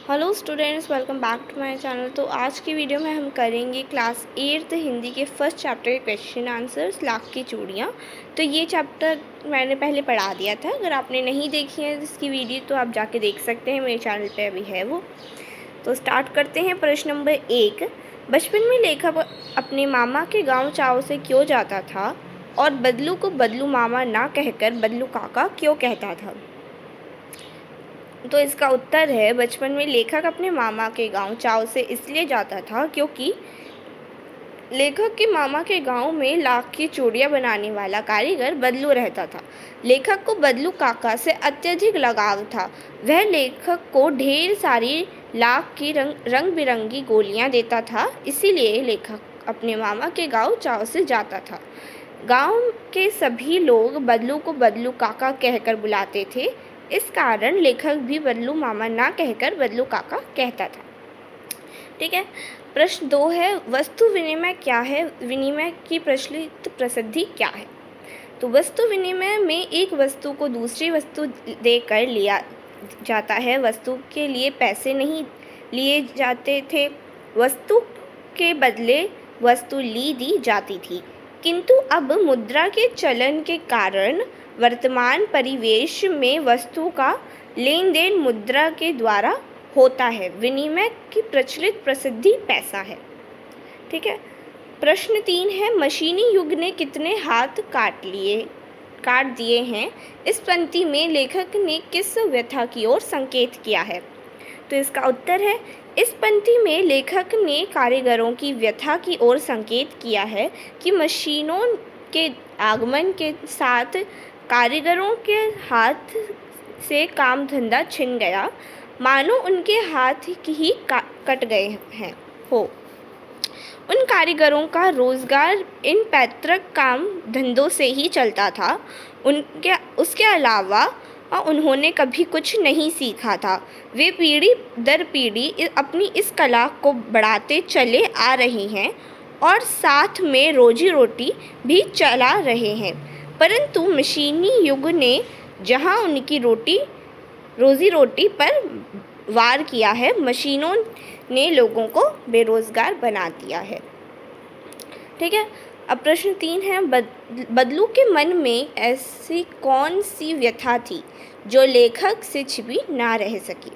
Hello students, welcome back to my channel. तो आज की वीडियो में हम करेंगे क्लास 8th हिंदी के फर्स्ट चैप्टर के क्वेश्चन आंसर्स, लाख की चूड़ियाँ। तो ये चैप्टर मैंने पहले पढ़ा दिया था। अगर आपने नहीं देखी है इसकी वीडियो तो आप जाके देख सकते हैं, मेरे चैनल पे अभी है वो। तो स्टार्ट करते हैं। प्रश्न नंबर 1, बचपन में लेखक अपने मामा के गाँव चाव से क्यों जाता था और बदलू को बदलू मामा ना कहकर बदलू काका क्यों कहता था? तो इसका उत्तर है, बचपन में लेखक अपने मामा के गांव चाव से इसलिए जाता था क्योंकि लेखक के मामा के गांव में लाख की चूड़ियाँ बनाने वाला कारीगर बदलू रहता था। लेखक को बदलू काका से अत्यधिक लगाव था। वह लेखक को ढेर सारी लाख की रंग बिरंगी गोलियां देता था। इसीलिए लेखक अपने मामा के गांव चाव से जाता था। गांव के सभी लोग बदलू को बदलू काका कहकर बुलाते थे। इस कारण लेखक भी बदलू मामा ना कहकर बदलू काका कहता था। ठीक है। प्रश्न 2 है, वस्तु विनिमय क्या है? विनिमय की प्रचलित प्रसिद्धि क्या है? तो वस्तु विनिमय में एक वस्तु को दूसरी वस्तु देकर लिया जाता है। वस्तु के लिए पैसे नहीं लिए जाते थे, वस्तु के बदले वस्तु दी जाती थी। किंतु अब मुद्रा के चलन के कारण वर्तमान परिवेश में वस्तु का लेन देन मुद्रा के द्वारा होता है। विनिमय की प्रचलित प्रसिद्धि पैसा है। ठीक है। प्रश्न 3 है, मशीनी युग ने कितने हाथ काट दिए हैं? इस पंक्ति में लेखक ने किस व्यथा की ओर संकेत किया है? तो इसका उत्तर है, इस पंक्ति में लेखक ने कारीगरों की व्यथा की ओर संकेत किया है कि मशीनों के आगमन के साथ कारीगरों के हाथ से काम धंधा छिन गया, मानो उनके हाथ ही कट गए हैं हो। उन कारीगरों का रोजगार इन पैतृक काम धंधों से ही चलता था। उसके अलावा उन्होंने कभी कुछ नहीं सीखा था। वे पीढ़ी दर पीढ़ी अपनी इस कला को बढ़ाते चले आ रहे हैं और साथ में रोजी रोटी भी चला रहे हैं। परंतु मशीनी युग ने जहां उनकी रोजी रोटी पर वार किया है, मशीनों ने लोगों को बेरोजगार बना दिया है। ठीक है। अब प्रश्न 3 है, बदलू के मन में ऐसी कौन सी व्यथा थी जो लेखक से छिपी ना रह सकी?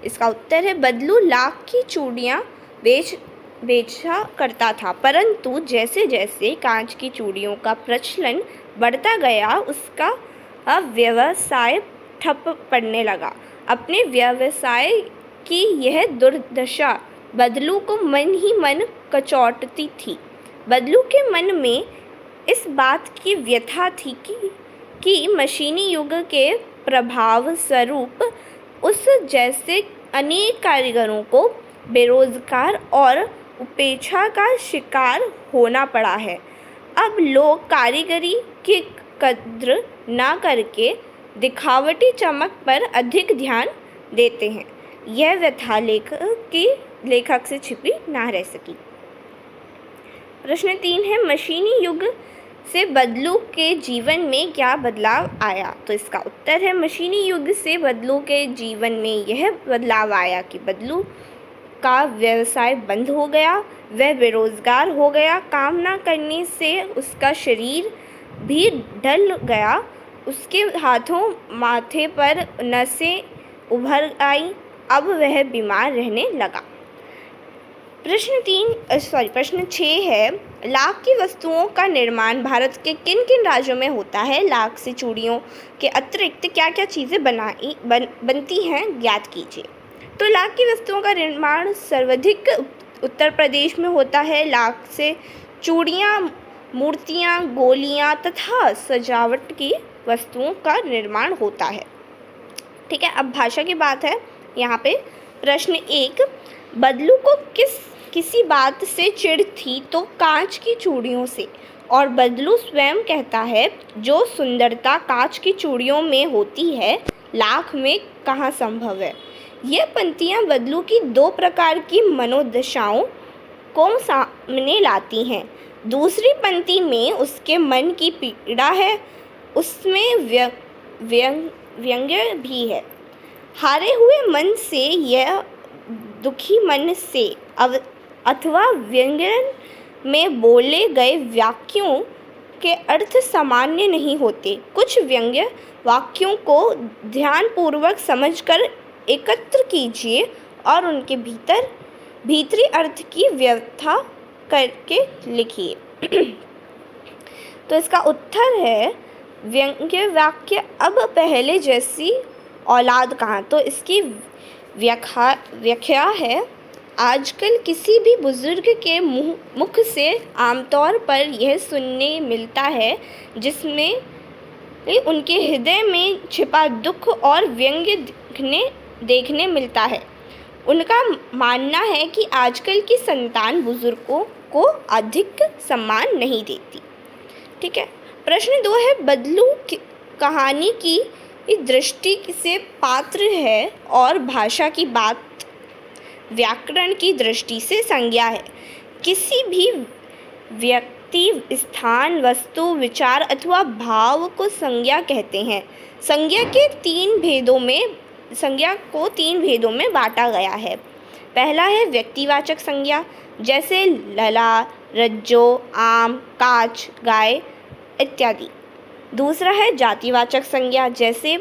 इसका उत्तर है, बदलू लाख की चूड़ियाँ बेचा करता था, परंतु जैसे जैसे कांच की चूड़ियों का प्रचलन बढ़ता गया उसका व्यवसाय ठप पड़ने लगा। अपने व्यवसाय की यह दुर्दशा बदलू को मन ही मन कचोटती थी। बदलू के मन में इस बात की व्यथा थी कि मशीनी युग के प्रभाव स्वरूप उस जैसे अनेक कारीगरों को बेरोजगार और उपेक्षा का शिकार होना पड़ा है। अब लोग कारीगरी की कद्र ना करके दिखावटी चमक पर अधिक ध्यान देते हैं। यह व्यथा लेखक से छिपी ना रह सकी। प्रश्न 3 है, मशीनी युग से बदलू के जीवन में क्या बदलाव आया? तो इसका उत्तर है, मशीनी युग से बदलू के जीवन में यह बदलाव आया कि बदलू का व्यवसाय बंद हो गया, वह बेरोजगार हो गया। काम ना करने से उसका शरीर भी ढल गया, उसके हाथों माथे पर नसें उभर आई, अब वह बीमार रहने लगा। प्रश्न 6 है, लाख की वस्तुओं का निर्माण भारत के किन किन राज्यों में होता है? लाख से चूड़ियों के अतिरिक्त क्या क्या चीज़ें बनती हैं, ज्ञात कीजिए। तो लाख की वस्तुओं का निर्माण सर्वाधिक उत्तर प्रदेश में होता है। लाख से चूड़ियाँ, मूर्तियाँ, गोलियाँ तथा सजावट की वस्तुओं का निर्माण होता है। ठीक है। अब भाषा की बात है यहाँ पे। प्रश्न 1, बदलू को किसी बात से चिढ़ थी? तो कांच की चूड़ियों से। और बदलू स्वयं कहता है, जो सुंदरता कांच की चूड़ियों में होती है लाख में कहाँ संभव है। यह पंक्तियाँ बदलू की 2 प्रकार की मनोदशाओं को सामने लाती हैं। दूसरी पंक्ति में उसके मन की पीड़ा है, उसमें व्यंग्य भी है। हारे हुए मन से यह दुखी मन से अथवा व्यंजन में बोले गए वाक्यों के अर्थ सामान्य नहीं होते। कुछ व्यंग्य वाक्यों को ध्यानपूर्वक समझकर एकत्र कीजिए और उनके भीतरी अर्थ की व्याख्या करके लिखिए। तो इसका उत्तर है व्यंग्य वाक्य अब पहले जैसी औलाद कहाँ। तो इसकी व्याख्या है, आजकल किसी भी बुजुर्ग के मुख से आमतौर पर यह सुनने मिलता है जिसमें उनके हृदय में छिपा दुख और व्यंग्य देखने मिलता है। उनका मानना है कि आजकल की संतान बुजुर्गों को अधिक सम्मान नहीं देती। ठीक है। प्रश्न 2 है, बदलू कहानी की दृष्टि से पात्र है और भाषा की बात व्याकरण की दृष्टि से संज्ञा है। किसी भी व्यक्ति, स्थान, वस्तु, विचार अथवा भाव को संज्ञा कहते हैं। संज्ञा को तीन भेदों में बांटा गया है। पहला है व्यक्तिवाचक संज्ञा, जैसे लला, रज्जो, आम, काच, गाय इत्यादि। दूसरा है जातिवाचक संज्ञा, जैसे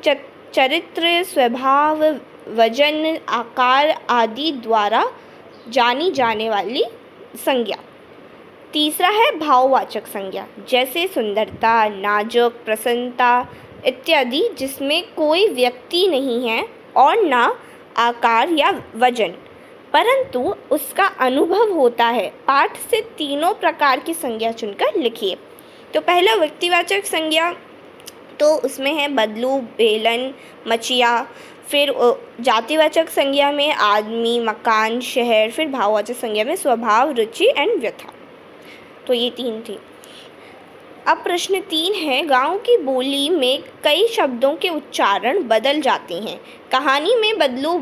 चरित्र, स्वभाव, वजन, आकार आदि द्वारा जानी जाने वाली संज्ञा। तीसरा है भाववाचक संज्ञा, जैसे सुंदरता, नाजुक, प्रसन्नता इत्यादि, जिसमें कोई व्यक्ति नहीं है और ना आकार या वजन, परंतु उसका अनुभव होता है। पाठ से तीनों प्रकार की संज्ञा चुनकर लिखिए। तो पहला व्यक्तिवाचक संज्ञा, तो उसमें है बदलू, बेलन, मचिया। फिर जातिवाचक संज्ञा में आदमी, मकान, शहर। फिर भाववाचक संज्ञा में स्वभाव, रुचि एंड व्यथा। तो ये 3 थे। अब प्रश्न 3 है, गांव की बोली में कई शब्दों के उच्चारण बदल जाते हैं। कहानी में बदलू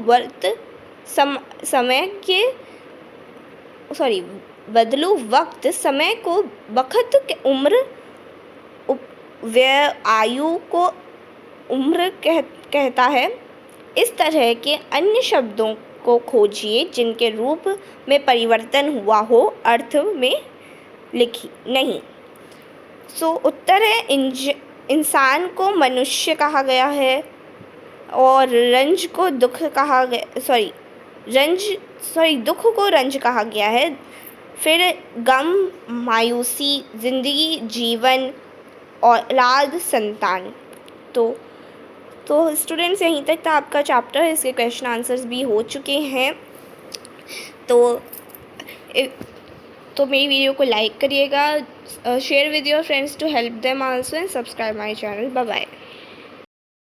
वक्त समय को बखत, उम्र, व्यय, आयु को उम्र कहता है। इस तरह के अन्य शब्दों को खोजिए जिनके रूप में परिवर्तन हुआ हो, अर्थ में नहीं। सो उत्तर है, इंसान को मनुष्य कहा गया है और दुख को रंज कहा गया है। फिर गम, मायूसी, जिंदगी, जीवन, औलाद, संतान। तो स्टूडेंट्स, यहीं तक था आपका चैप्टर। इसके क्वेश्चन आंसर्स भी हो चुके हैं। तो मेरी वीडियो को लाइक करिएगा, share with your friends to help them also, and subscribe my channel. Bye bye.